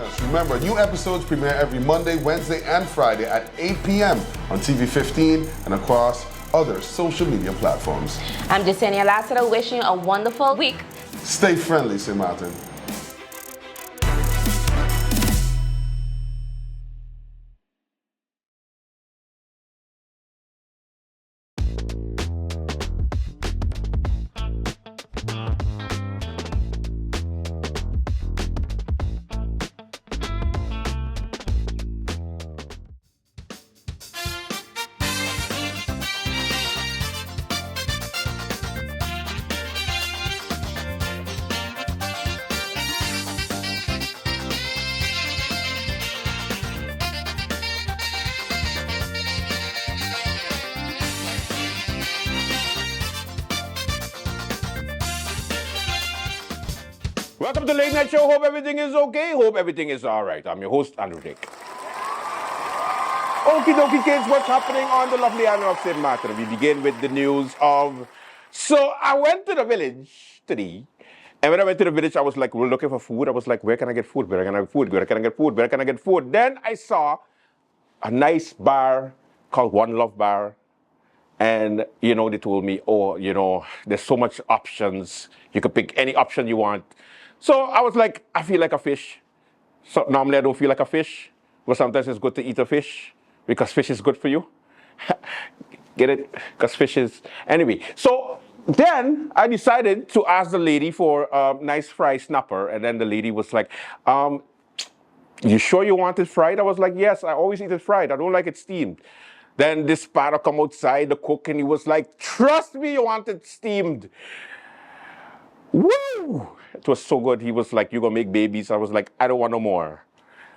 us. Remember, new episodes premiere every Monday, Wednesday, and Friday at 8 p.m. on TV 15 and across other social media platforms. I'm Jasenia Lassiter, wishing you a wonderful week. Stay friendly, St. Martin. Welcome to Late Night Show. Hope everything is okay. Hope everything is all right. I'm your host, Andrew Dick. Okie dokie, kids, what's happening on the lovely island of St. Martin? We begin with the news of... So I went to the village today. And when I went to the village, I was like, we're looking for food. I was like, where can I get food? Where can I get food? Where can I get food? Where can I get food? Then I saw a nice bar called One Love Bar. And, you know, they told me, oh, you know, there's so much options. You can pick any option you want. So I was like, I feel like a fish. So normally I don't feel like a fish, but sometimes it's good to eat a fish because fish is good for you. Get it? Because fish is... Anyway, so then I decided to ask the lady for a nice fried snapper. And then the lady was like, you sure you want it fried? I was like, yes, I always eat it fried. I don't like it steamed. Then this sparrow come outside, the cook, and he was like, trust me, you want it steamed. Woo! It was so good. He was like, you're going to make babies. I was like, I don't want no more.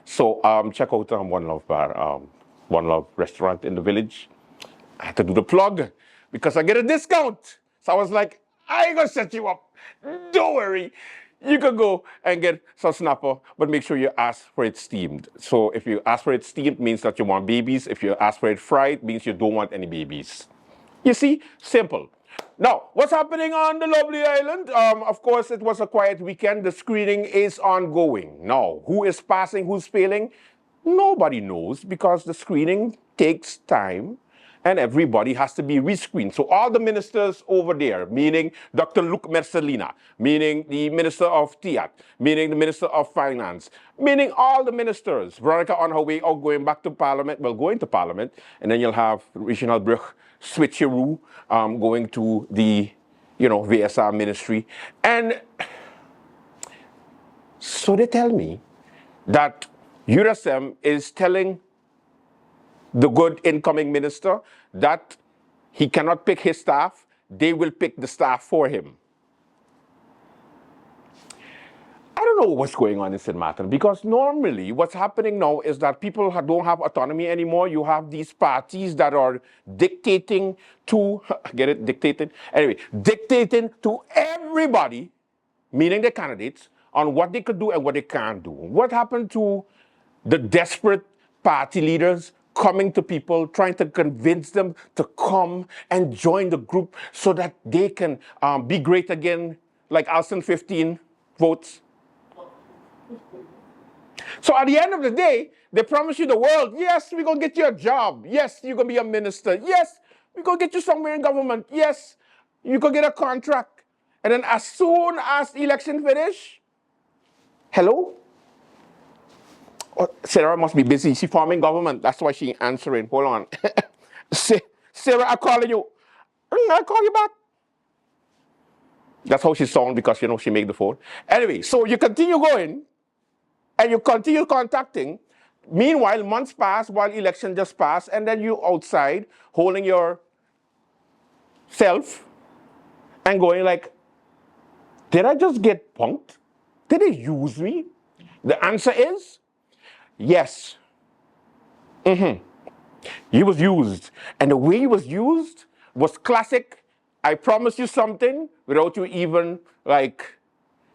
So check out One Love Bar, One Love restaurant in the village. I had to do the plug because I get a discount. So I was like, I ain't going to set you up. Don't worry. You can go and get some snapper, but make sure you ask for it steamed. So if you ask for it steamed, means that you want babies. If you ask for it fried, means you don't want any babies. You see? Simple. Now, what's happening on the lovely island? Of course, it was a quiet weekend. The screening is ongoing. Now, who is passing, who's failing? Nobody knows because the screening takes time and everybody has to be rescreened. So all the ministers over there, meaning Dr. Luc Mercelina, meaning the Minister of TIAT, meaning the Minister of Finance, meaning all the ministers. Veronica on her way out going back to Parliament, well, going to Parliament, and then you'll have Regional Brugge switcheroo going to the, you know, VSR ministry. And so they tell me that URSM is telling the good incoming minister that he cannot pick his staff, they will pick the staff for him. I don't know what's going on in St. Martin because normally what's happening now is that people don't have autonomy anymore. You have these parties that are dictating to, get it, dictating? Anyway, dictating to everybody, meaning the candidates, on what they could do and what they can't do. What happened to the desperate party leaders coming to people, trying to convince them to come and join the group so that they can be great again, like Alston 15 votes? So at the end of the day, they promise you the world. Yes, we're going to get you a job. Yes, you're going to be a minister. Yes, we're going to get you somewhere in government. Yes, you could get a contract. And then as soon as the election finish, hello? Oh, Sarah must be busy. She's forming government. That's why she ain't answering. Hold on. Sarah, I'm calling you. I'll call you back. That's how she sounds because, you know, she made the phone. Anyway, so you continue going and you continue contacting. Meanwhile, months pass while election just passed, and then you outside holding your self and going like, did I just get punked? Did they use me? The answer is yes. He was used. And the way he was used was classic. I promise you something without you even, like,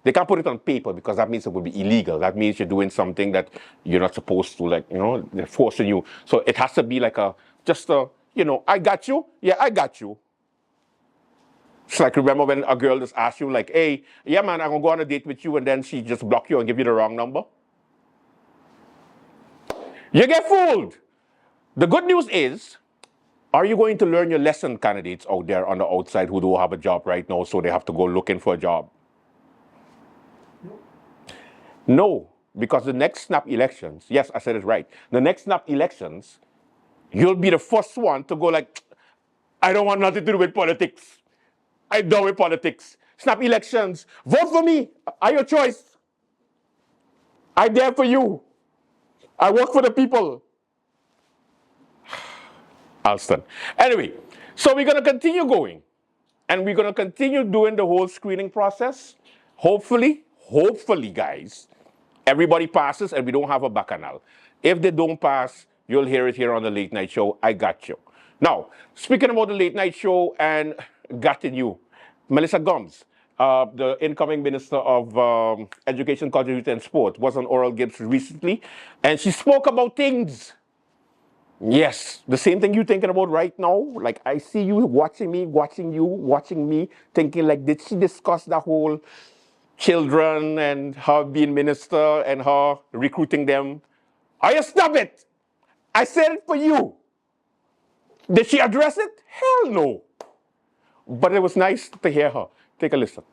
they can't put it on paper because that means it would be illegal. That means you're doing something that you're not supposed to, like, you know, they're forcing you. So it has to be like just a, you know, I got you. Yeah, I got you. It's like, remember when a girl just asks you, like, hey, yeah, man, I'm going to go on a date with you, and then she just block you and give you the wrong number? You get fooled. The good news is, are you going to learn your lesson, candidates out there on the outside who don't have a job right now, so they have to go looking for a job? No, because the next snap elections, yes, I said it right. The next snap elections, you'll be the first one to go like, I don't want nothing to do with politics. I'm done with politics. Snap elections. Vote for me. I your choice. I'm there for you. I work for the people. Alston. Anyway, so we're going to continue going. And we're going to continue doing the whole screening process. Hopefully, guys, everybody passes and we don't have a bacchanal. If they don't pass, you'll hear it here on the Late Night Show. I got you. Now, speaking about the Late Night Show and getting you, Melissa Gomes, the incoming Minister of Education, Culture, Youth and Sport, was on Oral Gibbs recently, and she spoke about things. Yes, the same thing you're thinking about right now. Like, I see you watching me, thinking like, did she discuss the whole children and her being minister and her recruiting them? Are you stop it? I said it for you. Did she address it? Hell no. But it was nice to hear her. Take a listen.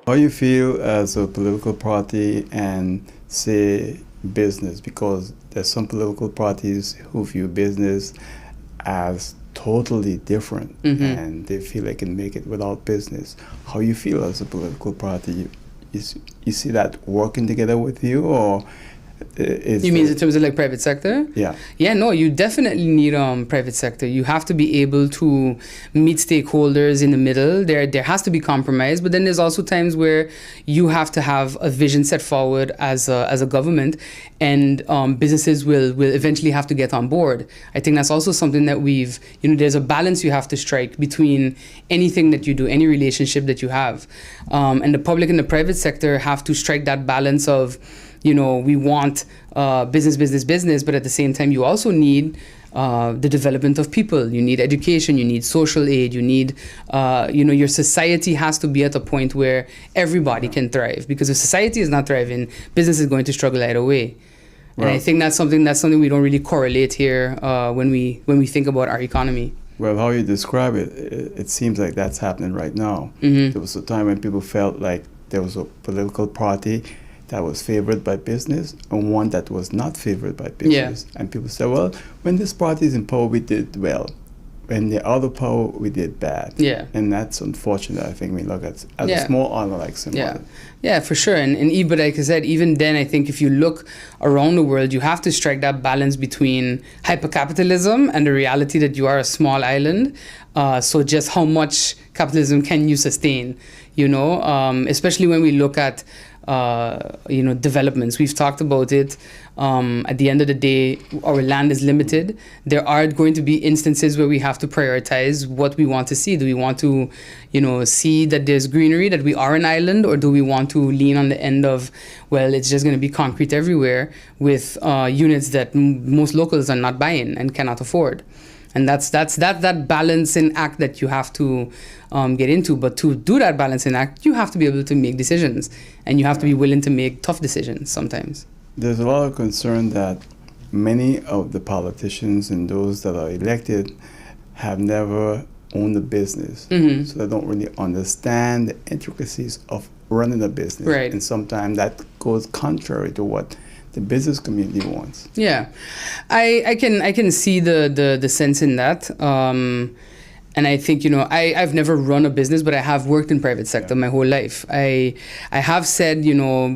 How you feel as a political party and, say, business? Because there's some political parties who view business as totally different, and they feel they can make it without business. How you feel as a political party? You see that working together with you, or you mean in terms of like private sector? Yeah. Yeah, no, you definitely need private sector. You have to be able to meet stakeholders in the middle. There has to be compromise, but then there's also times where you have to have a vision set forward as a government, and businesses will eventually have to get on board. I think that's also something that there's a balance you have to strike between anything that you do, any relationship that you have. And the public and the private sector have to strike that balance of, we want business, but at the same time, you also need the development of people. You need education, you need social aid, you need, your society has to be at a point where everybody can thrive. Because if society is not thriving, business is going to struggle either way. Right. And I think that's something we don't really correlate here when we think about our economy. Well, how you describe it, it seems like that's happening right now. There was a time when people felt like there was a political party that was favored by business and one that was not favored by business. Yeah. And people say, well, when this party is in power, we did well. When the other power, we did bad. Yeah. And that's unfortunate, I think, when we look at as a small honor like Simone. Yeah, for sure. But like I said, even then, I think if you look around the world, you have to strike that balance between hypercapitalism and the reality that you are a small island. So just how much capitalism can you sustain, especially when we look at developments. We've talked about it. At the end of the day, our land is limited. There are going to be instances where we have to prioritize what we want to see. Do we want to, see that there's greenery, that we are an island, or do we want to lean on the end of, well, it's just going to be concrete everywhere with units that most locals are not buying and cannot afford. And that's that balancing act that you have to get into. But to do that balancing act, you have to be able to make decisions, and you have to be willing to make tough decisions sometimes. There's a lot of concern that many of the politicians and those that are elected have never owned a business. So they don't really understand the intricacies of running a business. Right. And sometimes that goes contrary to what the business community wants. Yeah, I can see the sense in that. And I think, I've never run a business, but I have worked in private sector my whole life. I have said,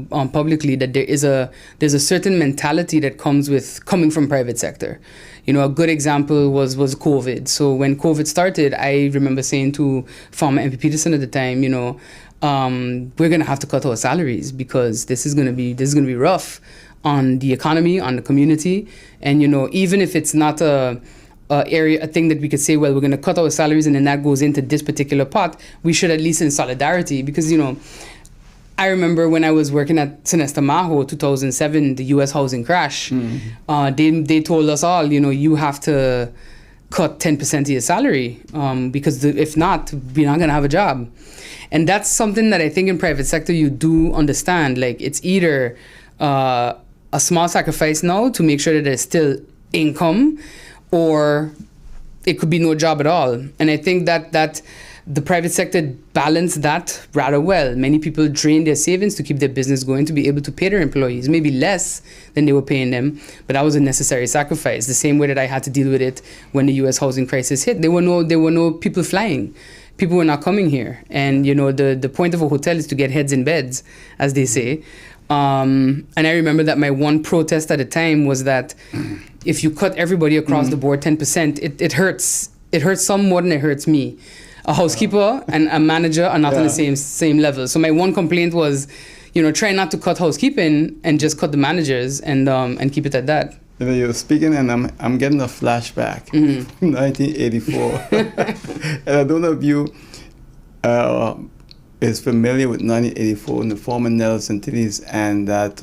publicly that there's a certain mentality that comes with coming from private sector. A good example was COVID. So when COVID started, I remember saying to former MP Peterson at the time, we're going to have to cut our salaries because this is going to be rough on the economy, on the community. And, even if it's not a thing that we could say, well, we're going to cut our salaries and then that goes into this particular pot, we should at least in solidarity. Because, I remember when I was working at Sinesta Maho, 2007, the U.S. housing crash, they told us all, you have to cut 10% of your salary because if not, we're not going to have a job. And that's something that I think in private sector you do understand. Like, it's either a small sacrifice now to make sure that there's still income, or it could be no job at all. And I think that the private sector balanced that rather well. Many people drain their savings to keep their business going, to be able to pay their employees, maybe less than they were paying them, but that was a necessary sacrifice. The same way that I had to deal with it when the U.S. housing crisis hit. There were no people flying. People were not coming here. And, the point of a hotel is to get heads in beds, as they say. And I remember that my one protest at the time was that if you cut everybody across the board 10%, it hurts. It hurts some more than it hurts me. A housekeeper and a manager are not on the same level. So my one complaint was, try not to cut housekeeping and just cut the managers and keep it at that. You're speaking, and I'm getting a flashback from 1984. And I don't know if you is familiar with 1984 and the former Nelson Tilly's and that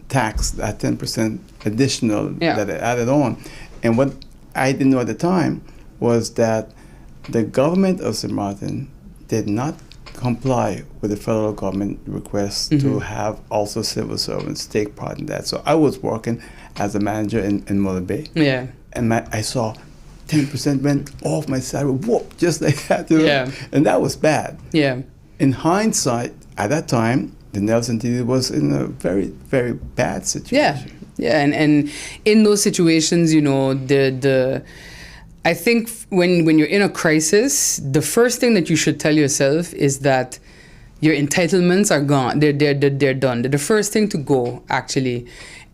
tax, that 10% additional that it added on. And what I didn't know at the time was that the government of St. Martin did not comply with the federal government request to have also civil servants take part in that. So I was working as a manager in Muller Bay. Yeah. And I saw 10% went off my salary, whoop, just like that. Yeah. And that was bad. Yeah. In hindsight, at that time, the Nelson Tilly was in a very, very bad situation. Yeah. Yeah. And in those situations, I think when you're in a crisis, the first thing that you should tell yourself is that your entitlements are gone. They're done. They're the first thing to go, actually.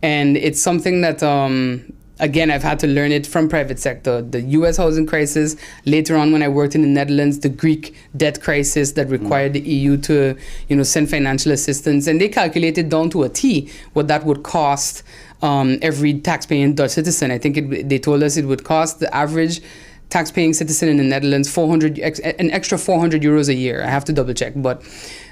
And it's something that, again, I've had to learn it from private sector. The U.S. housing crisis, later on when I worked in the Netherlands, the Greek debt crisis that required the EU to, send financial assistance. And they calculated down to a T what that would cost every taxpaying Dutch citizen. I think they told us it would cost the average taxpaying citizen in the Netherlands an extra 400 euros a year. I have to double check, but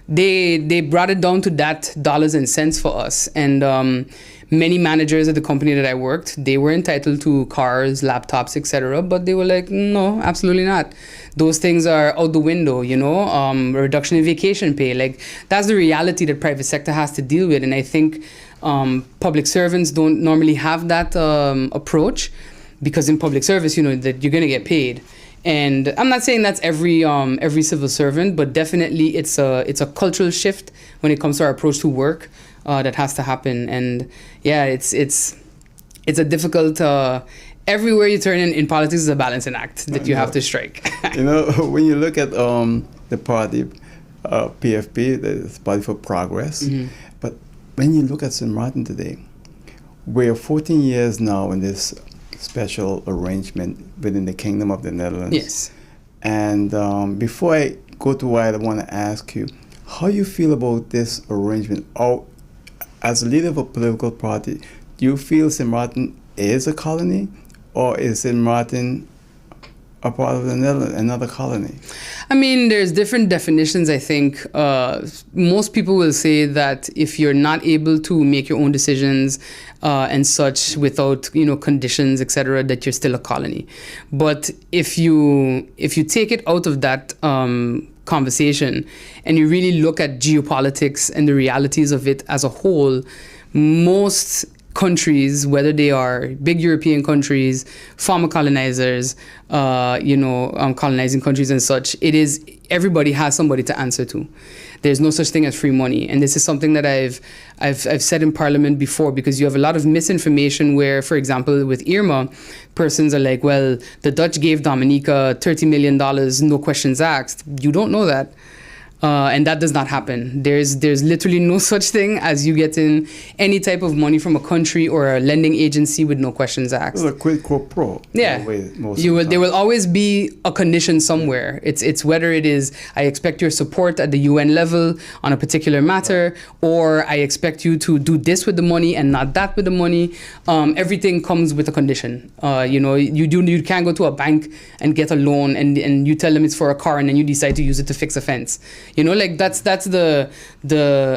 they brought it down to that dollars and cents for us. And many managers at the company that I worked, they were entitled to cars, laptops, etc. But they were like, no, absolutely not. Those things are out the window, reduction in vacation pay. Like, that's the reality that private sector has to deal with. And I think public servants don't normally have that approach, because in public service, that you're going to get paid. And I'm not saying that's every civil servant, but definitely it's a cultural shift when it comes to our approach to work that has to happen. And yeah, it's a difficult. Everywhere you turn in politics is a balancing act that you have to strike. When you look at the party, PFP, the Party for Progress, but when you look at St. Martin today, we're 14 years now in this special arrangement within the Kingdom of the Netherlands. Yes. And before I go to why I want to ask you, how you feel about this arrangement? Or, as a leader of a political party, do you feel St. Martin is a colony, or is St. Martin a part of the Netherlands, another colony? I mean, there's different definitions, I think. Most people will say that if you're not able to make your own decisions and such without, conditions, etc., that you're still a colony. But if you take it out of that conversation and you really look at geopolitics and the realities of it as a whole, most countries, whether they are big European countries, former colonizers, colonizing countries and such, everybody has somebody to answer to. There's no such thing as free money. And this is something that I've said in Parliament before, because you have a lot of misinformation where, for example, with Irma, persons are like, well, the Dutch gave Dominica $30 million, no questions asked. You don't know that. And that does not happen. There's literally no such thing as you getting any type of money from a country or a lending agency with no questions asked. It's a quid pro quo. Yeah, there will always be a condition somewhere. It's whether it is I expect your support at the UN level on a particular matter, or I expect you to do this with the money and not that with the money. Everything comes with a condition. You can't go to a bank and get a loan and you tell them it's for a car and then you decide to use it to fix a fence. That's the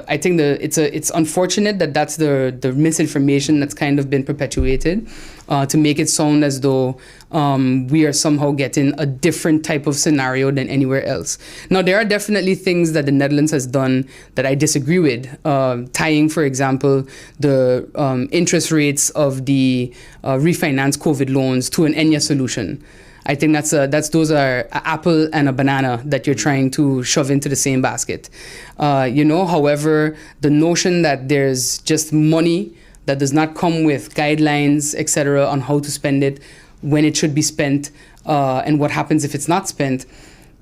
I think it's unfortunate that that's the misinformation that's kind of been perpetuated. to make it sound as though we are somehow getting a different type of scenario than anywhere else. Now, there are definitely things that the Netherlands has done that I disagree with, tying, for example, the interest rates of the refinance COVID loans to an ENYA solution. I think those are an apple and a banana that you're trying to shove into the same basket. However, the notion that there's just money that does not come with guidelines, etc., on how to spend it, when it should be spent, and what happens if it's not spent,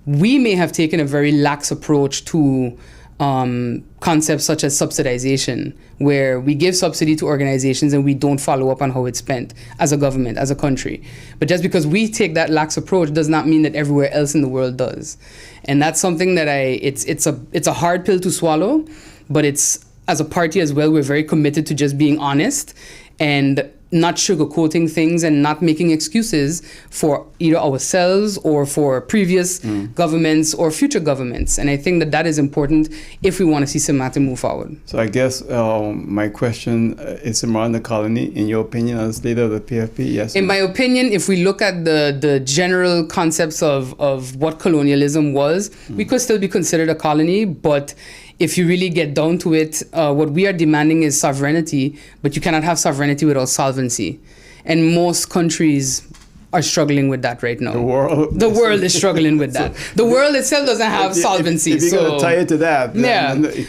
we may have taken a very lax approach to concepts such as subsidization, where we give subsidy to organizations and we don't follow up on how it's spent as a government, as a country. But just because we take that lax approach does not mean that everywhere else in the world does. And that's something that it's a hard pill to swallow, but it's, as a party as well, we're very committed to just being honest and not sugarcoating things and not making excuses for either ourselves or for previous governments or future governments. And I think that is important if we want to see Samata move forward. So I guess my question is around the colony, in your opinion, as leader of the PFP, yes? In my opinion, if we look at the general concepts of what colonialism was, we could still be considered a colony, but if you really get down to it, what we are demanding is sovereignty, but you cannot have sovereignty without solvency. And most countries are struggling with that right now. The world is struggling with that. The world itself doesn't have solvency. If you're going to tie it to that.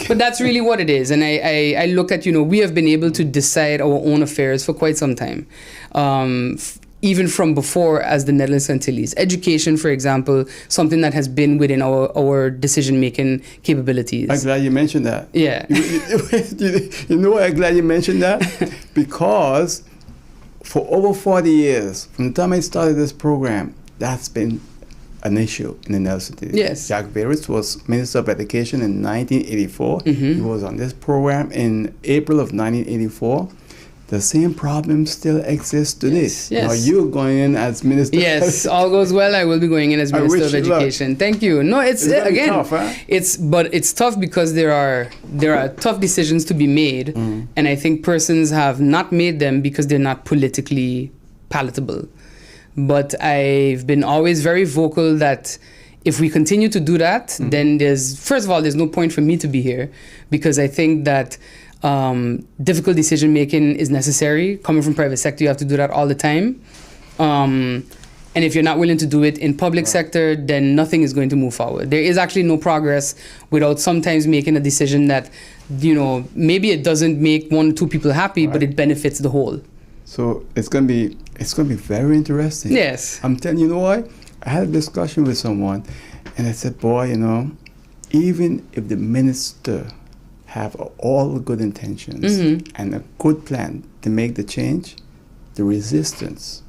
But that's really what it is. And I look at, we have been able to decide our own affairs for quite some time. Even from before as the Netherlands Antilles. Education, for example, something that has been within our decision-making capabilities. I'm glad you mentioned that. Yeah. You know why I'm glad you mentioned that? Because for over 40 years, from the time I started this program, that's been an issue in the Netherlands Antilles. Yes. Jacques Verits was Minister of Education in 1984. He was on this program in April of 1984. The same problem still exists today. Yes. Now you're going in as Minister. Yes, all goes well. I will be going in as Minister of Education. Luck. Thank you. No, it's again, tough, huh? It's tough because there are tough decisions to be made, and I think persons have not made them because they're not politically palatable. But I've been always very vocal that if we continue to do that, then first of all, there's no point for me to be here, because I think that difficult decision making is necessary. Coming from private sector, you have to do that all the time. And if you're not willing to do it in public sector, then nothing is going to move forward. There is actually no progress without sometimes making a decision that, maybe it doesn't make one or two people happy, but it benefits the whole. So it's gonna be very interesting. Yes. I'm telling you, what? I had a discussion with someone, and I said, boy, even if the minister have all the good intentions and a good plan to make the change, the resistance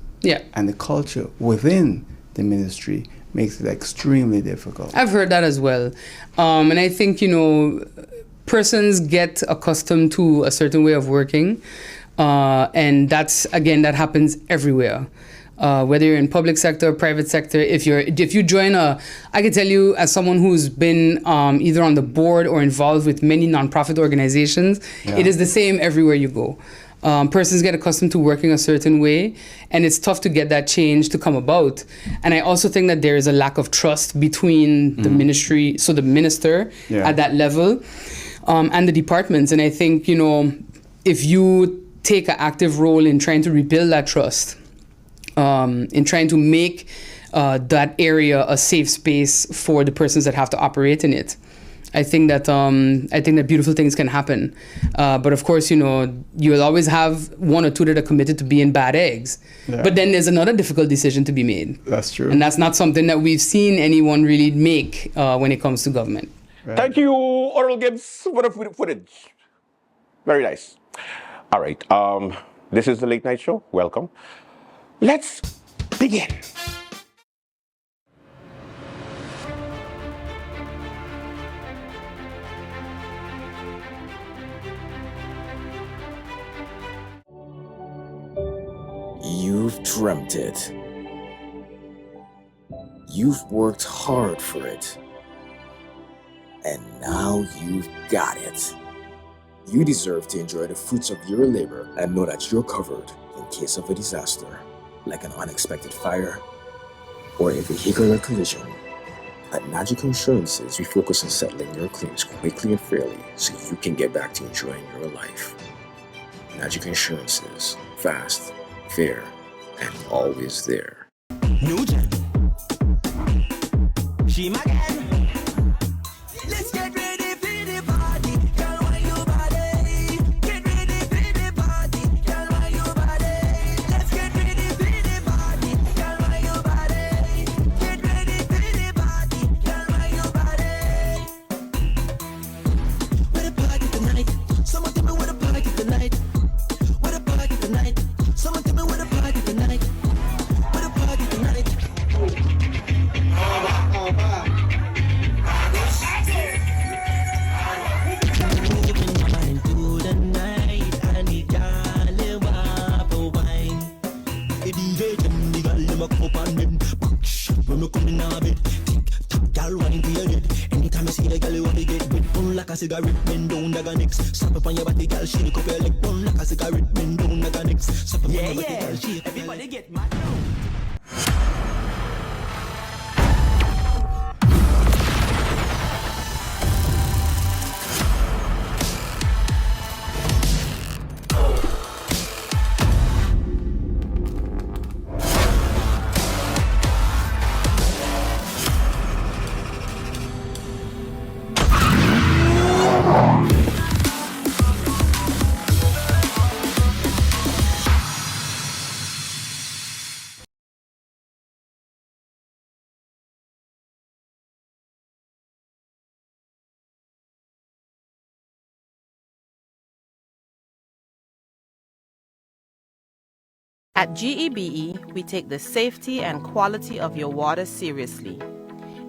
and the culture within the ministry makes it extremely difficult. I've heard that as well. And I think, persons get accustomed to a certain way of working. And that happens everywhere. Whether you're in public sector or private sector, if you join I can tell you, as someone who's been either on the board or involved with many nonprofit organizations, it is the same everywhere you go. Persons get accustomed to working a certain way, and it's tough to get that change to come about. And I also think that there is a lack of trust between the ministry, so the minister at that level, and the departments. And I think, if you take an active role in trying to rebuild that trust, in trying to make that area a safe space for the persons that have to operate in it, I think that beautiful things can happen. But of course, you'll always have one or two that are committed to being bad eggs. Yeah. But then there's another difficult decision to be made. That's true. And that's not something that we've seen anyone really make when it comes to government. Right. Thank you, Oral Gibbs, for the footage. Very nice. All right. This is the Late Night Show. Welcome. Let's begin. You've dreamt it. You've worked hard for it. And now you've got it. You deserve to enjoy the fruits of your labor and know that you're covered in case of a disaster, like an unexpected fire or a vehicular collision. At Magic Insurances, we focus on settling your claims quickly and fairly so you can get back to enjoying your life. Magic Insurances, fast, fair, and always there. New Gen. She my gang. Let's get ready for the party. Girl, why your body? Get ready for the party. Girl, why your body? Let's get ready for the party. Girl, why your body? Get ready for the party. Girl, why your body? With a party tonight. Someone tell me with a party tonight. With a party tonight. Someone tell me with a party tonight. With a party tonight. Anytime I see a girl, you want to get bit. Burn like a cigarette, bend down, like a next. Slap up on your body, girl, shake up your leg. Burn like a cigarette, bend down, like a next. Slap up on your body, girl, shake up your leg. Everybody get mad. At GEBE, we take the safety and quality of your water seriously.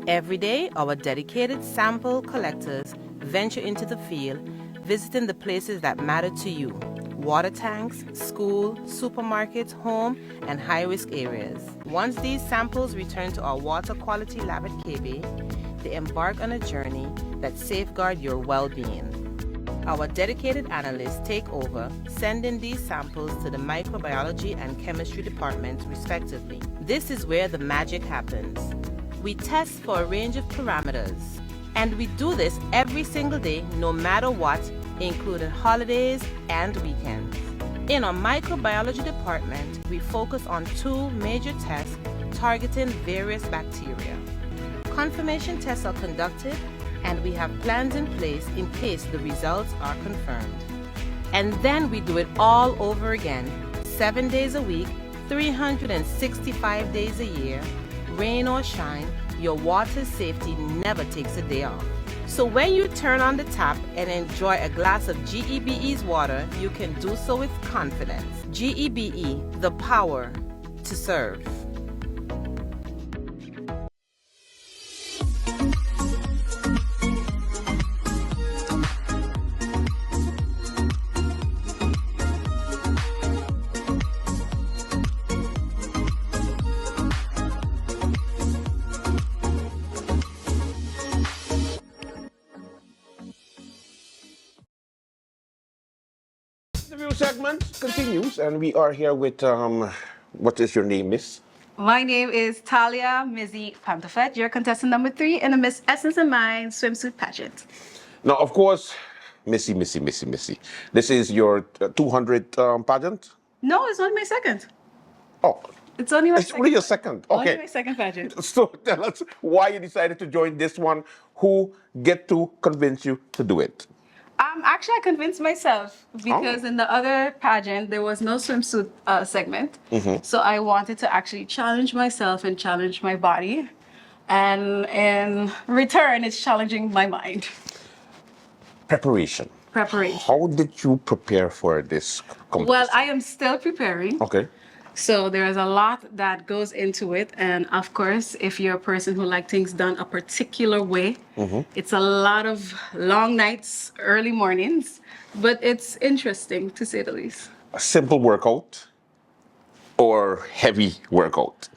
Every day, our dedicated sample collectors venture into the field, visiting the places that matter to you: water tanks, school, supermarkets, home, and high-risk areas. Once these samples return to our water quality lab at KB, they embark on a journey that safeguards your well-being. Our dedicated analysts take over, sending these samples to the microbiology and chemistry departments, respectively. This is where the magic happens. We test for a range of parameters, and we do this every single day, no matter what, including holidays and weekends. In our microbiology department, we focus on two major tests targeting various bacteria. Confirmation tests are conducted, and we have plans in place in case the results are confirmed. And then we do it all over again, 7 days a week, 365 days a year. Rain or shine, your water safety never takes a day off. So when you turn on the tap and enjoy a glass of GEBE's water, you can do so with confidence. GEBE, the power to serve. The review segment continues, and we are here with, what is your name, miss? My name is Talia Mizzy Pantafet, your contestant number 3 in the Miss Essence of Mind swimsuit pageant. Now, of course, Missy. This is your 200 pageant? No, it's only my second. Oh, It's only my it's second. only your second. Okay. Only my second pageant. So tell us why you decided to join this one. Who get to convince you to do it? Actually, I convinced myself because in the other pageant, there was no swimsuit segment. So I wanted to actually challenge myself and challenge my body. And in return, it's challenging my mind. Preparation. How did you prepare for this competition? Well, I am still preparing. Okay. So there is a lot that goes into it. And of course, if you're a person who likes things done a particular way, it's a lot of long nights, early mornings, but it's interesting to say the least. A simple workout or heavy workout?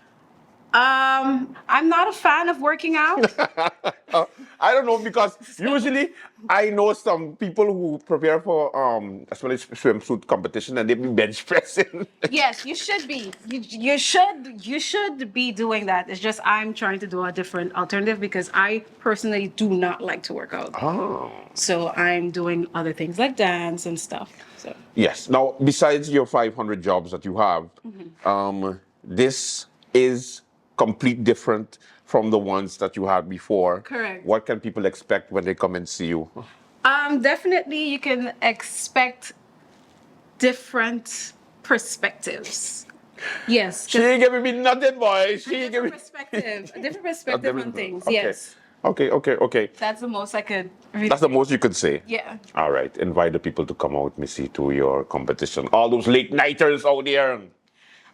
I'm not a fan of working out. I don't know, because usually I know some people who prepare for especially swimsuit competition, and they've been bench pressing. Yes, you should be. You should be doing that. It's just I'm trying to do a different alternative because I personally do not like to work out. Oh. So I'm doing other things like dance and stuff. So Yes. Now, besides your 500 jobs that you have, this is complete different from the ones that you had before. Correct. What can people expect when they come and see you? definitely you can expect different perspectives. Yes. She ain't giving me nothing, boy. She ain't giving A different perspective on things. Okay. Yes. Okay. That's the most I could really That's the most you could say. Yeah. All right. Invite the people to come out, Missy, to your competition. All those late nighters out there.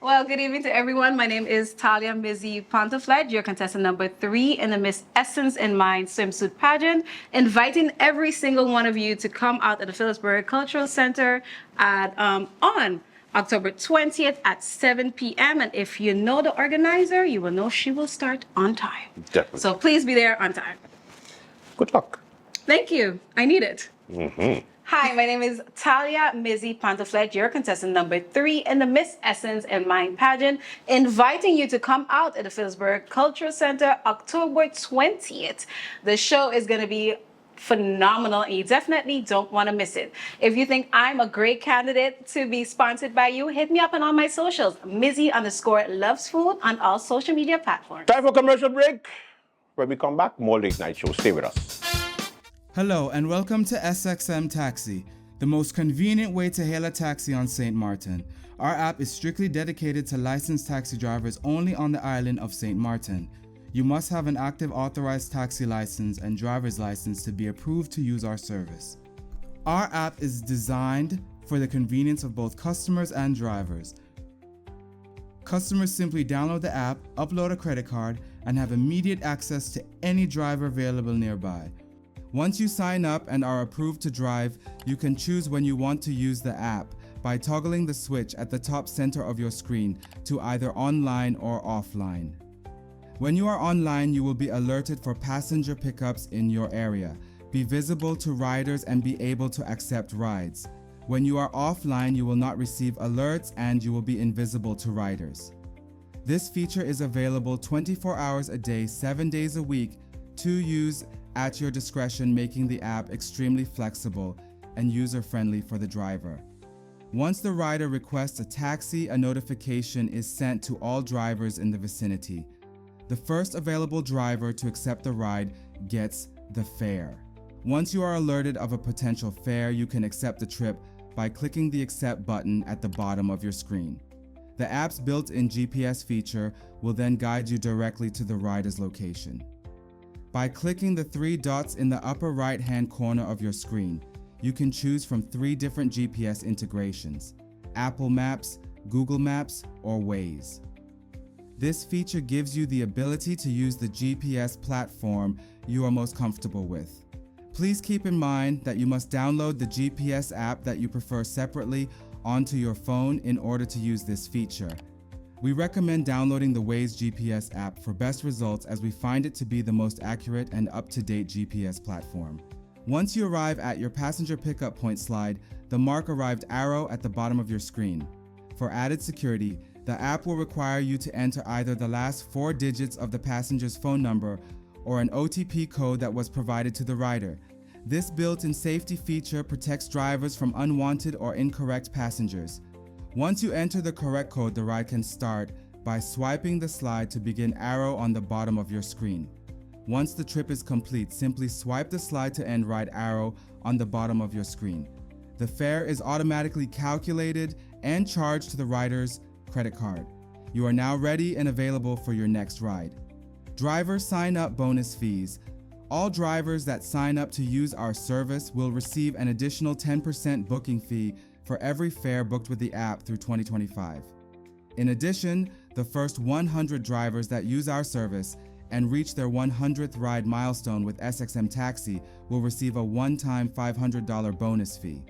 Well, good evening to everyone. My name is Talia Mizzy Pontefled, your contestant number 3 in the Miss Essence in Mind swimsuit pageant, inviting every single one of you to come out at the Phillipsburg Cultural Center at on October 20th at 7 p.m. And if you know the organizer, you will know she will start on time. Definitely. So please be there on time. Good luck. Thank you. I need it. Hi, my name is Talia Mizzy Pontefled, your contestant number 3 in the Miss Essence and Mind pageant, inviting you to come out at the Phillipsburg Cultural Center October 20th. The show is going to be phenomenal and you definitely don't want to miss it. If you think I'm a great candidate to be sponsored by you, hit me up on all my socials, Mizzy_loves_food on all social media platforms. Time for commercial break. When we come back, more late night show. Stay with us. Hello and welcome to SXM Taxi, the most convenient way to hail a taxi on St. Martin. Our app is strictly dedicated to licensed taxi drivers only on the island of St. Martin. You must have an active authorized taxi license and driver's license to be approved to use our service. Our app is designed for the convenience of both customers and drivers. Customers simply download the app, upload a credit card, and have immediate access to any driver available nearby. Once you sign up and are approved to drive, you can choose when you want to use the app by toggling the switch at the top center of your screen to either online or offline. When you are online, you will be alerted for passenger pickups in your area, be visible to riders, and be able to accept rides. When you are offline, you will not receive alerts and you will be invisible to riders. This feature is available 24 hours a day, 7 days a week to use at your discretion, making the app extremely flexible and user-friendly for the driver. Once the rider requests a taxi, a notification is sent to all drivers in the vicinity. The first available driver to accept the ride gets the fare. Once you are alerted of a potential fare, you can accept the trip by clicking the Accept button at the bottom of your screen. The app's built-in GPS feature will then guide you directly to the rider's location. By clicking the 3 dots in the upper right-hand corner of your screen, you can choose from 3 different GPS integrations: Apple Maps, Google Maps, or Waze. This feature gives you the ability to use the GPS platform you are most comfortable with. Please keep in mind that you must download the GPS app that you prefer separately onto your phone in order to use this feature. We recommend downloading the Waze GPS app for best results, as we find it to be the most accurate and up-to-date GPS platform. Once you arrive at your passenger pickup point, slide the Mark Arrived arrow at the bottom of your screen. For added security, the app will require you to enter either the last 4 digits of the passenger's phone number or an OTP code that was provided to the rider. This built-in safety feature protects drivers from unwanted or incorrect passengers. Once you enter the correct code, the ride can start by swiping the slide to begin arrow on the bottom of your screen. Once the trip is complete, simply swipe the slide to end ride arrow on the bottom of your screen. The fare is automatically calculated and charged to the rider's credit card. You are now ready and available for your next ride. Driver sign-up bonus fees. All drivers that sign up to use our service will receive an additional 10% booking fee for every fare booked with the app through 2025. In addition, the first 100 drivers that use our service and reach their 100th ride milestone with SXM Taxi will receive a one-time $500 bonus fee.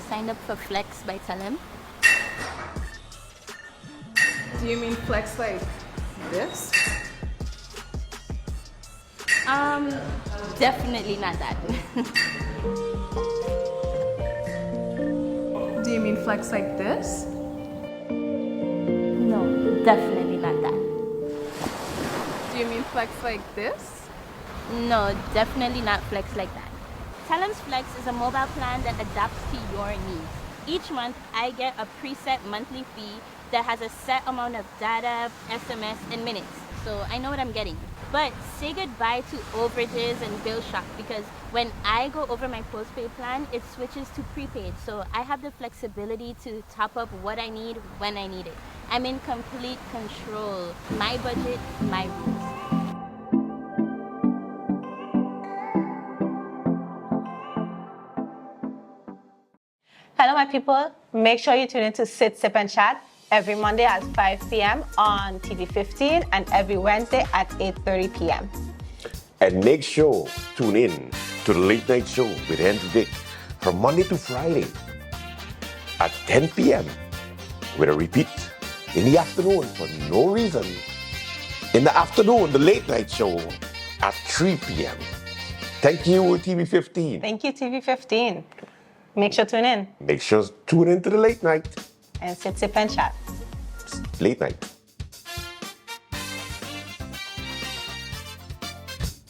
signed up for Flex by Telem. Do you mean flex like this? Definitely not that. Do you mean flex like this? No, definitely not that. Do you mean flex like this? No, definitely not Flex like that. Telem's Flex is a mobile plan that adapts to your needs. Each month, I get a preset monthly fee that has a set amount of data, SMS, and minutes. So I know what I'm getting. But say goodbye to overages and bill shock, because when I go over my postpaid plan, it switches to prepaid. So I have the flexibility to top up what I need when I need it. I'm in complete control. My budget, my rules. Hello, my people. Make sure you tune in to Sit, Sip, and Chat every Monday at 5 p.m. on TV 15 and every Wednesday at 8:30 p.m. And make sure tune in to the late night show with Andrew Dick from Monday to Friday at 10 p.m. with a repeat in the afternoon for no reason. In the afternoon, the late night show at 3 p.m. Thank you, TV 15. Thank you, TV 15. Make sure to tune in Make sure to tune in to the late night. and Sit, Sip, and Chat. Late night.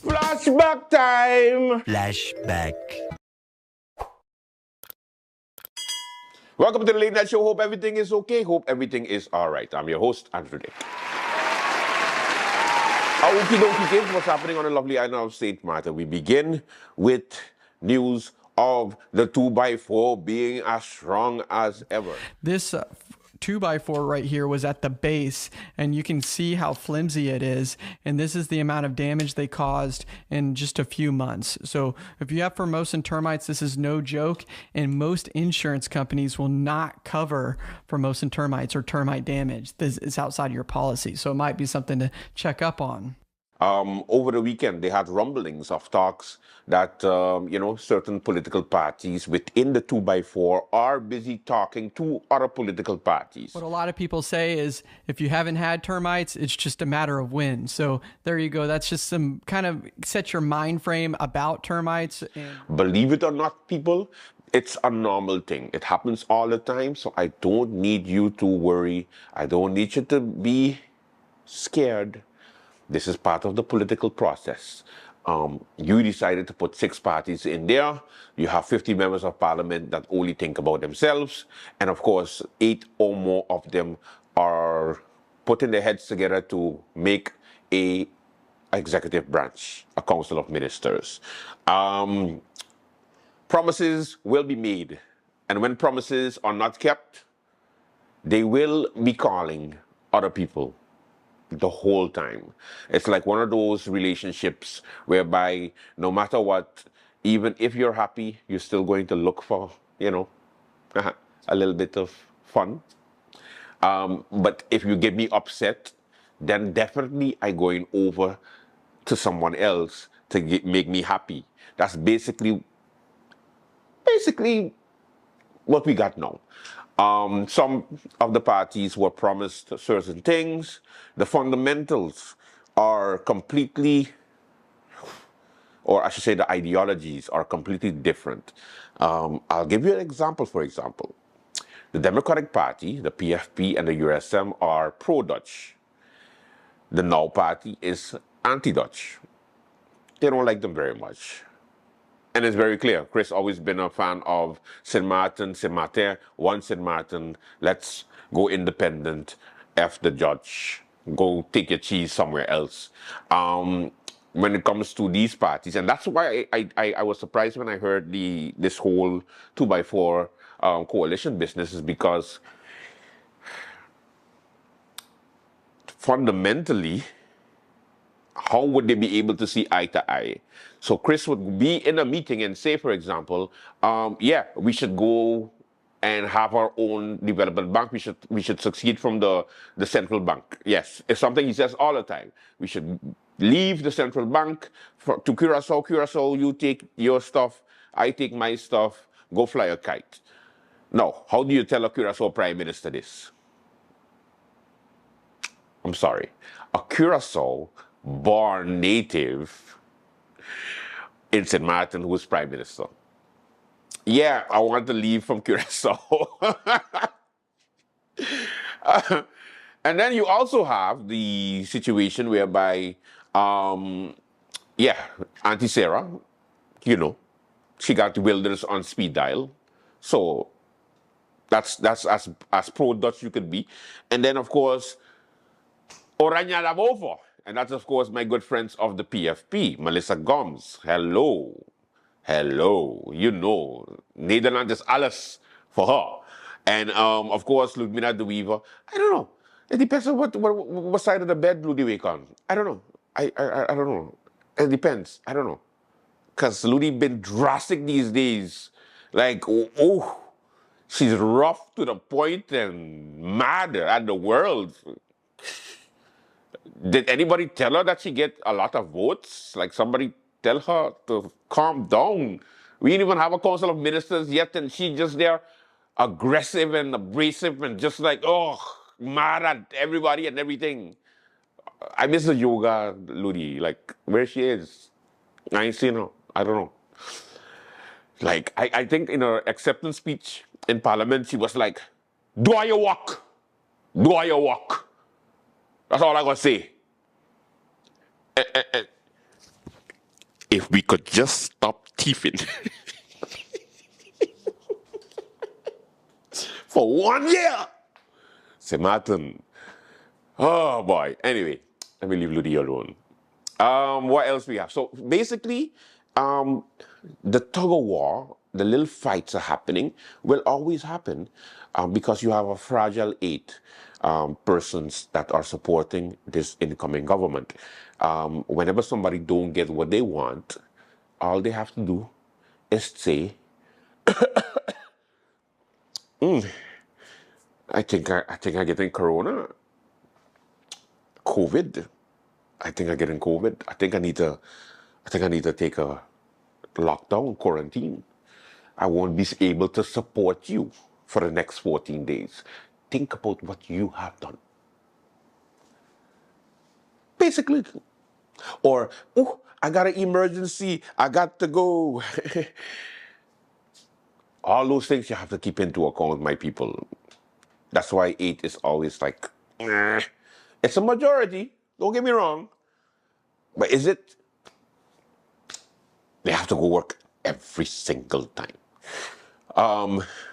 Flashback time! Flashback. Welcome to the Late Night Show. Hope everything is okay. Hope everything is all right. I'm your host, Andrew Dick. Okie dokie kids, what's happening on the lovely island of St. Martin? We begin with news of the 2x4 being as strong as ever. This 2x4 right here was at the base, and you can see how flimsy it is, and this is the amount of damage they caused in just a few months. So if you have Formosan termites, this is no joke, and most insurance companies will not cover Formosan termites or termite damage. This is outside of your policy, so it might be something to check up on. Over the weekend, they had rumblings of talks that, certain political parties within the 2x4 are busy talking to other political parties. What a lot of people say is if you haven't had termites, it's just a matter of when. So there you go. That's just some kind of set your mind frame about termites. Believe it or not, people, it's a normal thing. It happens all the time. So I don't need you to worry. I don't need you to be scared. This is part of the political process. You decided to put 6 parties in there. You have 50 members of parliament that only think about themselves. And of course, 8 or more of them are putting their heads together to make a executive branch, a council of ministers. Promises will be made. And when promises are not kept, they will be calling other people the whole time. It's like one of those relationships whereby no matter what, even if you're happy, you're still going to look for, a little bit of fun. But if you get me upset, then definitely I'm going over to someone else to make me happy. That's basically what we got now. Some of the parties were promised certain things. The fundamentals are completely, or I should say the ideologies are completely different. I'll give you an example, for example. The Democratic Party, the PFP and the USM are pro-Dutch. The Now Party is anti-Dutch. They don't like them very much. And it's very clear. Chris always been a fan of Saint Martin, one Saint Martin. Let's go independent. F the judge. Go take your cheese somewhere else. When it comes to these parties, and that's why I was surprised when I heard this whole 2x4 coalition business, is because fundamentally, how would they be able to see eye to eye? So Chris would be in a meeting and say, for example, we should go and have our own development bank. We should succeed from the central bank. Yes, it's something he says all the time. We should leave the central bank to Curacao. Curacao, you take your stuff, I take my stuff, go fly a kite. Now, how do you tell a Curacao Prime Minister this? I'm sorry. A Curacao born native in St. Martin who's Prime Minister. Yeah, I want to leave from Curacao. And then you also have the situation whereby, yeah, Auntie Sarah, you know, she got the wilderness on speed dial. So that's as pro Dutch you could be. And then of course, Oranje Labovo. And that's of course my good friends of the PFP, Melissa Gomes. Hello. Hello. You know, Nederland is alles for her. And of course, Ludmina de Weaver. I don't know. It depends on what side of the bed Ludi wake on. I don't know. I don't know. It depends. I don't know. Because Ludi been drastic these days. Like, oh, she's rough to the point and mad at the world. Did anybody tell her that she get a lot of votes? Like somebody tell her to calm down. We didn't even have a council of ministers yet, and she just there aggressive and abrasive and just like, oh, mad at everybody and everything. I miss the yoga Ludi, like where she is. I ain't seen her. I don't know. Like, I think in her acceptance speech in Parliament, she was like, do I your walk? Do I your walk? That's all I gotta say. If we could just stop thieving for 1 year. St. Martin. Oh boy. Anyway, let me leave Ludi alone. What else we have? So basically, the tug of war, the little fights are happening, will always happen because you have a fragile 8 persons that are supporting this incoming government. Whenever somebody don't get what they want, all they have to do is say, I think I'm getting corona, COVID. I think I'm getting COVID. I think I need to take a lockdown, quarantine. I won't be able to support you for the next 14 days. Think about what you have done. Basically. Or, oh, I got an emergency. I got to go. All those things you have to keep into account, my people. That's why 8 is always like, it's a majority. Don't get me wrong. But is it? They have to go work every single time.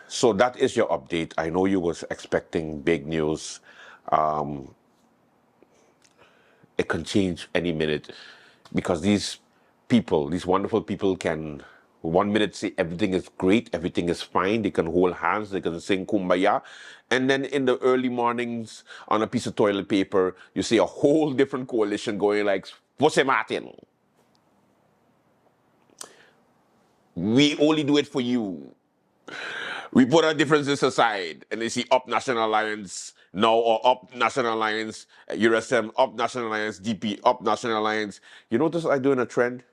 So that is your update. I know you was expecting big news. It can change any minute because these people, these wonderful people can 1 minute say everything is great, everything is fine, they can hold hands, they can sing kumbaya, and then in the early mornings on a piece of toilet paper, you see a whole different coalition going like, Você Martin. We only do it for you. We put our differences aside, and they see Up National Alliance now, or Up National Alliance, USM, Up National Alliance, DP, Up National Alliance. You notice I doing a trend?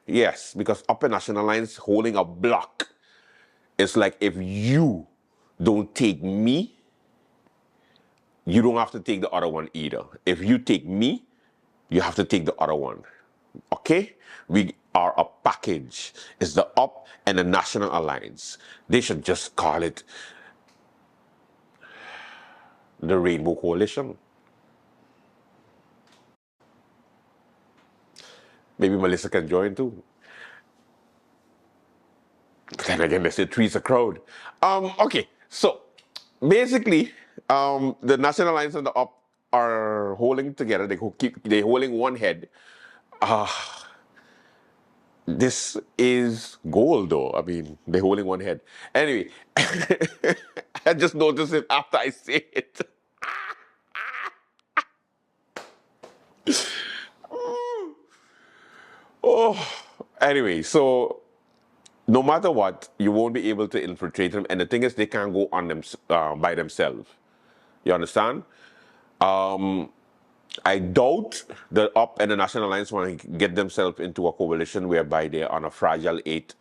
Yes, because Up National Alliance holding a block. It's like if you don't take me, you don't have to take the other one either. If you take me, you have to take the other one. Okay? We are a package. It's the Up and the National Alliance. They should just call it the Rainbow Coalition. Maybe Melissa can join too. But then again, they say three's a crowd. Okay, so basically, the National Alliance and the Up are holding together. They're holding one head. This is gold, though. I mean, they're holding one head. Anyway, I just noticed it after I say it. Oh, anyway, so no matter what, you won't be able to infiltrate them. And the thing is, they can't go on them by themselves. You understand? I doubt the UP and the National Alliance want to get themselves into a coalition whereby they're on a fragile eight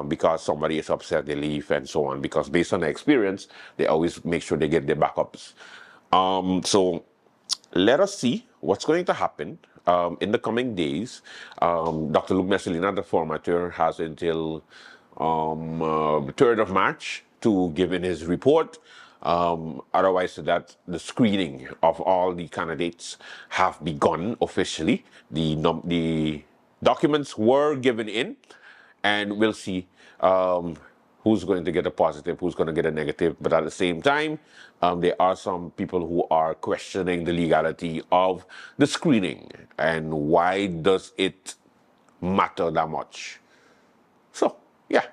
because somebody is upset, they leave, and so on. Because based on their experience, they always make sure they get their backups. So let us see what's going to happen in the coming days. Dr. Luke Messalina, the formateur, has until 3rd of March to give in his report. Otherwise, that the screening of all the candidates have begun officially. The documents were given in, and we'll see who's going to get a positive, who's going to get a negative. But at the same time, there are some people who are questioning the legality of the screening and why does it matter that much. So, yeah.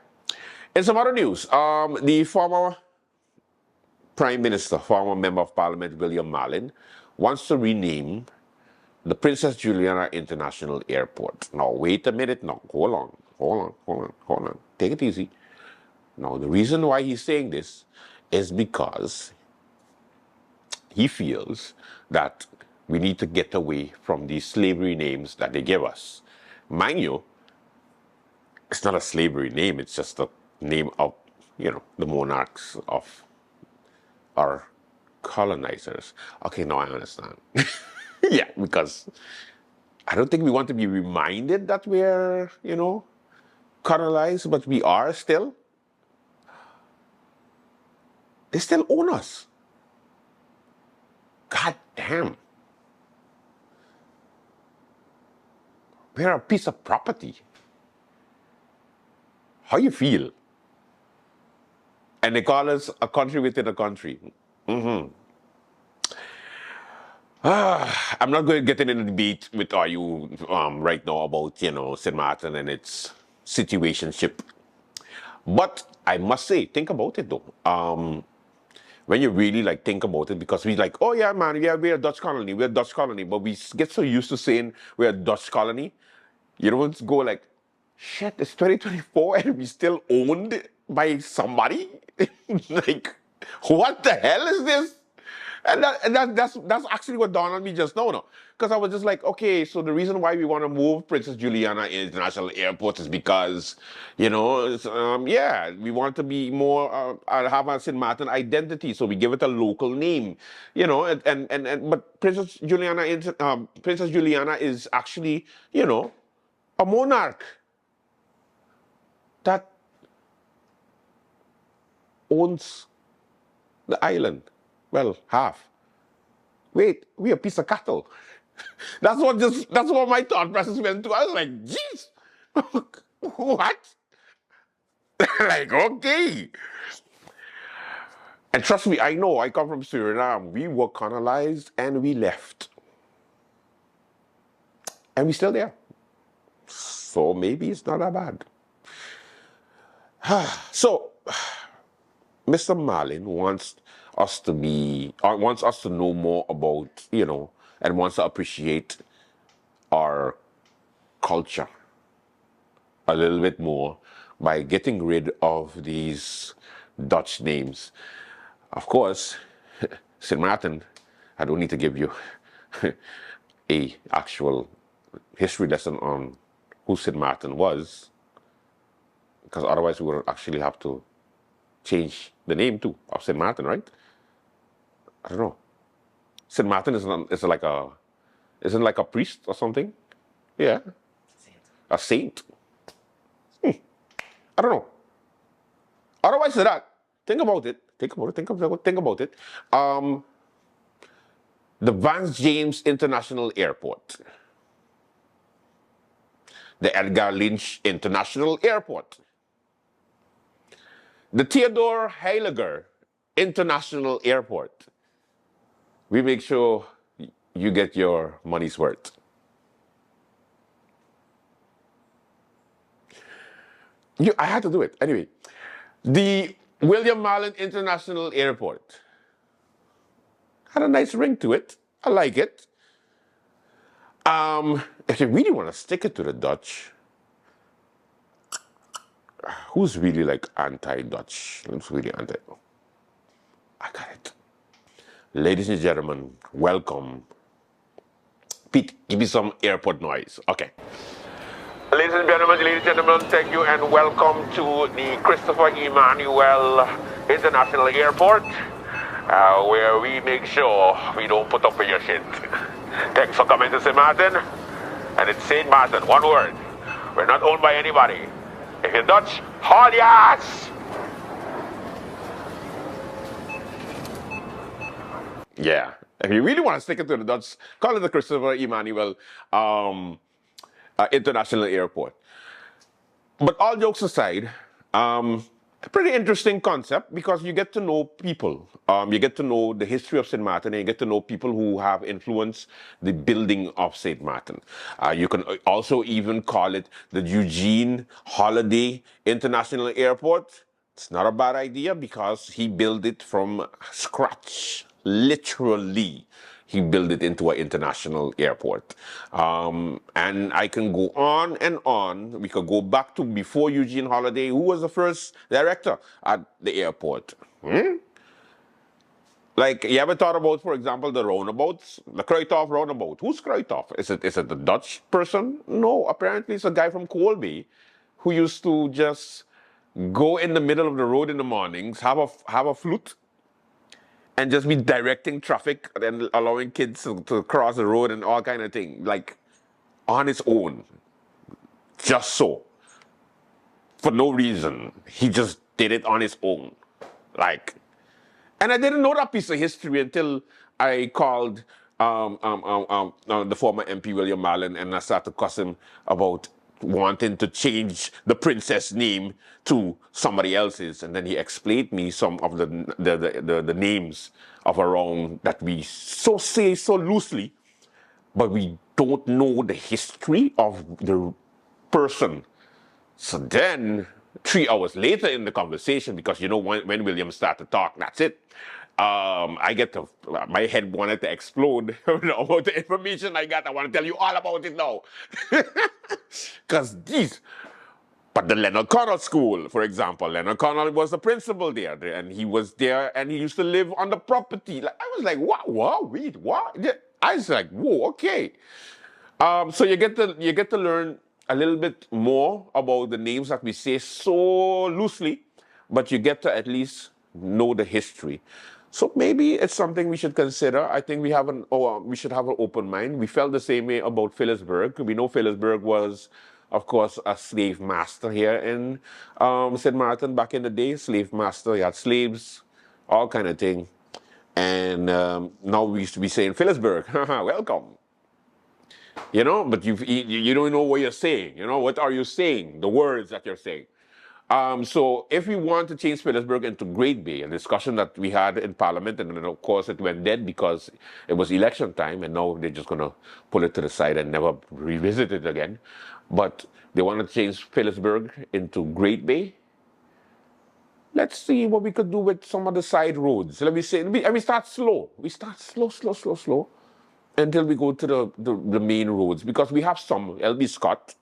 In some other news, the former Prime Minister, former Member of Parliament, William Marlin, wants to rename the Princess Juliana International Airport. Now, wait a minute. Now, hold on. Take it easy. Now, the reason why he's saying this is because he feels that we need to get away from these slavery names that they give us. Mind you, it's not a slavery name, it's just a name of, the monarchs of our colonizers. Okay, now I understand. Yeah, because I don't think we want to be reminded that we're, colonized, but we are still. They still own us. God damn. We're a piece of property. How you feel? And they call us a country within a country. I'm not going to get into a debate with you right now about, St. Martin and its situationship. But I must say, think about it though. When you really think about it, because we oh yeah, man, we're a Dutch colony, but we get so used to saying we're a Dutch colony, you don't go shit, it's 2024 and we still owned by somebody? What the hell is this? And that's actually what dawned on me just now, no? Because I was just okay, so the reason why we want to move Princess Juliana International Airport is because, we want to be more, have a St. Martin identity, so we give it a local name, but Princess Juliana is actually, a monarch that owns the island. Well, half. Wait, we a piece of cattle. That's what my thought process went to. I was like, jeez, what? Okay. And trust me, I know, I come from Suriname. We were colonized and we left. And we're still there. So maybe it's not that bad. So, Mr. Marlin wants us to know more about, and wants to appreciate our culture a little bit more by getting rid of these Dutch names. Of course, St. Martin, I don't need to give you a actual history lesson on who St. Martin was, because otherwise we would actually have to change the name too of St. Martin, right? I don't know. St. Martin isn't like a priest or something? Yeah. A saint. I don't know. Otherwise than that, think about it. The Vance James International Airport. The Edgar Lynch International Airport. The Theodore Heiliger International Airport. We make sure you get your money's worth. I had to do it. Anyway, the William Marlin International Airport had a nice ring to it. I like it. If you really want to stick it to the Dutch, who's really anti-Dutch? Who's really anti? I got it. Ladies and gentlemen, welcome Pete, give me some airport noise. Okay. Ladies and gentlemen, thank you and welcome to the Christopher Emmanuel International Airport, where we make sure we don't put up with your shit. Thanks for coming to St. Martin, and it's St. Martin, one word. We're not owned by anybody. If you're Dutch, haul your ass! Yeah, if you really want to stick it to the Dutch, call it the Christopher Emmanuel International Airport. But all jokes aside, a pretty interesting concept because you get to know people. You get to know the history of St. Martin, and you get to know people who have influenced the building of St. Martin. You can also even call it the Eugene Holiday International Airport. It's not a bad idea because he built it from scratch, literally. He built it into an international airport. And I can go on and on. We could go back to before Eugene Holiday, who was the first director at the airport. Like, you ever thought about, for example, the roundabouts? The Kruithof roundabout. Who's Kruithof? Is it the Dutch person? No, apparently it's a guy from Colby who used to just go in the middle of the road in the mornings, have a flute, and just be directing traffic and allowing kids to cross the road and all kind of thing, like on its own, just so, for no reason. He just did it on his own, like. And I didn't know that piece of history until I called the former MP William Mallon, and I started to cuss him about wanting to change the princess name to somebody else's, and then he explained me some of the names of around that we say so loosely, but we don't know the history of the person. So then, 3 hours later in the conversation, because you know when William started to talk, that's it. I get to, my head wanted to explode about the information I got. I want to tell you all about it now. Because but the Leonard Connell School, for example, Leonard Connell was the principal there, and he was there, and he used to live on the property. Like, I was like, what, wait, what? I was like, whoa, okay. So you get to learn a little bit more about the names that we say so loosely, but you get to at least know the history. So maybe it's something we should consider. I think we should have an open mind. We felt the same way about Phillipsburg. We know Phillipsburg was, of course, a slave master here in St. Martin back in the day. Slave master, you had slaves, all kind of thing. And now we used to be saying Phillipsburg, welcome. You know, but you don't know what you're saying. You know, what are you saying? The words that you're saying. So if we want to change Phillipsburg into Great Bay, a discussion that we had in Parliament, and then of course it went dead because it was election time, and now they're just going to pull it to the side and never revisit it again. But they want to change Phillipsburg into Great Bay. Let's see what we could do with some of the side roads. Let me say, and we start slow. We start slow, until we go to the main roads, because we have some L.B. Scott,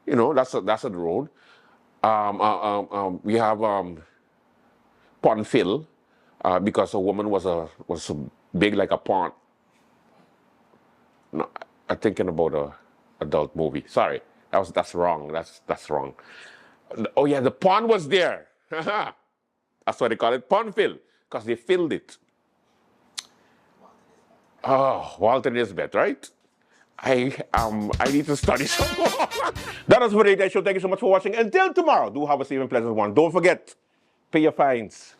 you know, that's a road. We have Pondfill, because a woman was so big like a pond. No, I'm thinking about a adult movie. Sorry, that's wrong. That's wrong. Oh yeah, the pond was there. That's why they call it Pondfill, because they filled it. Oh, Walter Nisbet, right? I need to study some more. That is for today's show. Thank you so much for watching. Until tomorrow, do have a safe and pleasant one. Don't forget, pay your fines.